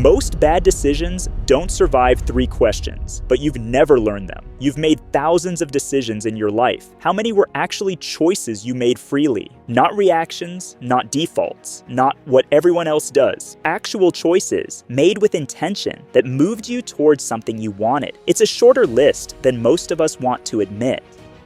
Most bad decisions don't survive 3 questions, but you've never learned them. You've made thousands of decisions in your life. How many were actually choices you made freely? Not reactions, not defaults, not what everyone else does. Actual choices, made with intention, that moved you towards something you wanted. It's a shorter list than most of us want to admit.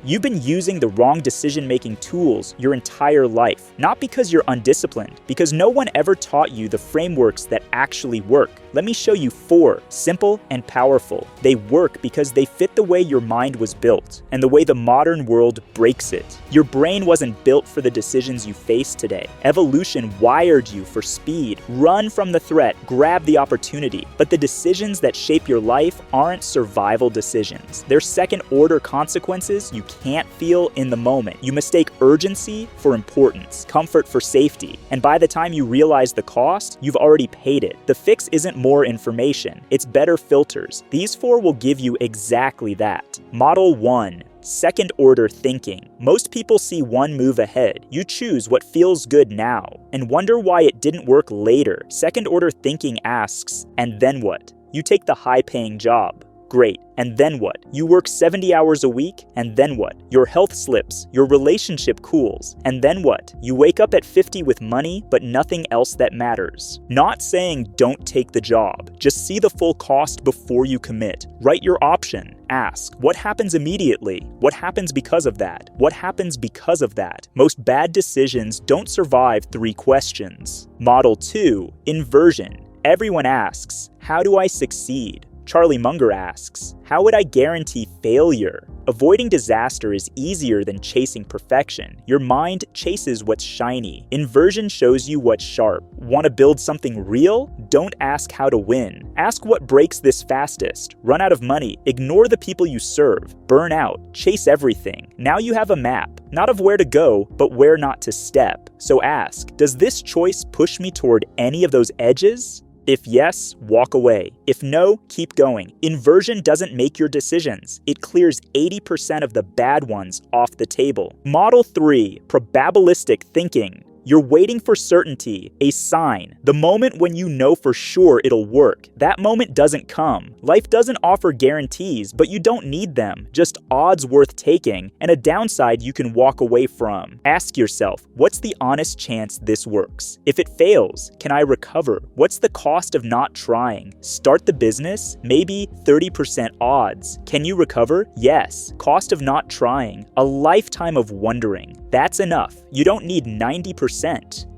You've been using the wrong decision-making tools your entire life, not because you're undisciplined, because no one ever taught you the frameworks that actually work. Let me show you 4, simple and powerful. They work because they fit the way your mind was built, and the way the modern world breaks it. Your brain wasn't built for the decisions you face today. Evolution wired you for speed. Run from the threat, grab the opportunity. But the decisions that shape your life aren't survival decisions. They're second-order consequences you can't feel in the moment. You mistake urgency for importance, comfort for safety, and by the time you realize the cost, you've already paid it. The fix isn't more information, it's better filters. These 4 will give you exactly that. Model 1. Second-order thinking. Most people see one move ahead. You choose what feels good now, and wonder why it didn't work later. Second-order thinking asks, and then what? You take the high-paying job. Great. And then what? You work 70 hours a week, and then what? Your health slips, your relationship cools, and then what? You wake up at 50 with money, but nothing else that matters. Not saying don't take the job, just see the full cost before you commit. Write your option. Ask, what happens immediately? What happens because of that? What happens because of that? Most bad decisions don't survive 3 questions. Model 2, inversion. Everyone asks, how do I succeed? Charlie Munger asks, how would I guarantee failure? Avoiding disaster is easier than chasing perfection. Your mind chases what's shiny. Inversion shows you what's sharp. Want to build something real? Don't ask how to win. Ask what breaks this fastest. Run out of money. Ignore the people you serve. Burn out. Chase everything. Now you have a map, not of where to go, but where not to step. So ask, does this choice push me toward any of those edges? If yes, walk away. If no, keep going. Inversion doesn't make your decisions. It clears 80% of the bad ones off the table. Model 3, probabilistic thinking. You're waiting for certainty, a sign, the moment when you know for sure it'll work. That moment doesn't come. Life doesn't offer guarantees, but you don't need them, just odds worth taking, and a downside you can walk away from. Ask yourself, what's the honest chance this works? If it fails, can I recover? What's the cost of not trying? Start the business? Maybe 30% odds. Can you recover? Yes. Cost of not trying? A lifetime of wondering. That's enough. You don't need 90%.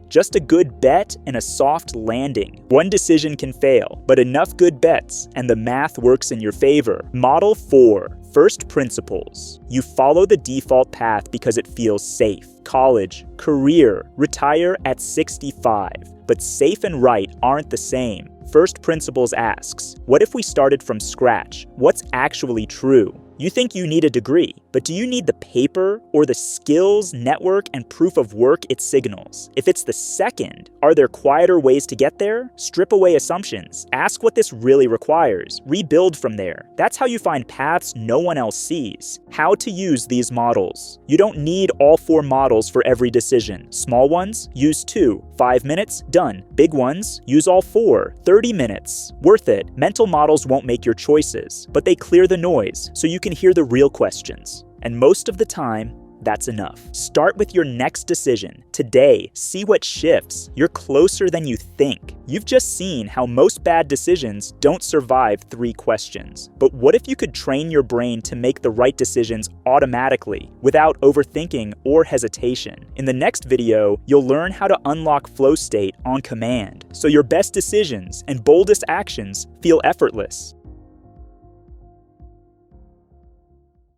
Just a good bet and a soft landing. One decision can fail, but enough good bets and the math works in your favor. Model 4, first principles. You follow the default path because it feels safe. College, career, retire at 65. But safe and right aren't the same. First principles asks, what if we started from scratch? What's actually true? You think you need a degree, but do you need the paper or the skills, network, and proof of work it signals? If it's the second, are there quieter ways to get there? Strip away assumptions. Ask what this really requires. Rebuild from there. That's how you find paths no one else sees. How to use these models. You don't need all 4 models for every decision. Small ones, use 2. 5 minutes, done. Big ones, use all 4. 30 minutes. Worth it. Mental models won't make your choices, but they clear the noise, so you can hear the real questions. And most of the time, that's enough. Start with your next decision. Today, see what shifts. You're closer than you think. You've just seen how most bad decisions don't survive 3 questions. But what if you could train your brain to make the right decisions automatically, without overthinking or hesitation? In the next video, you'll learn how to unlock flow state on command, so your best decisions and boldest actions feel effortless.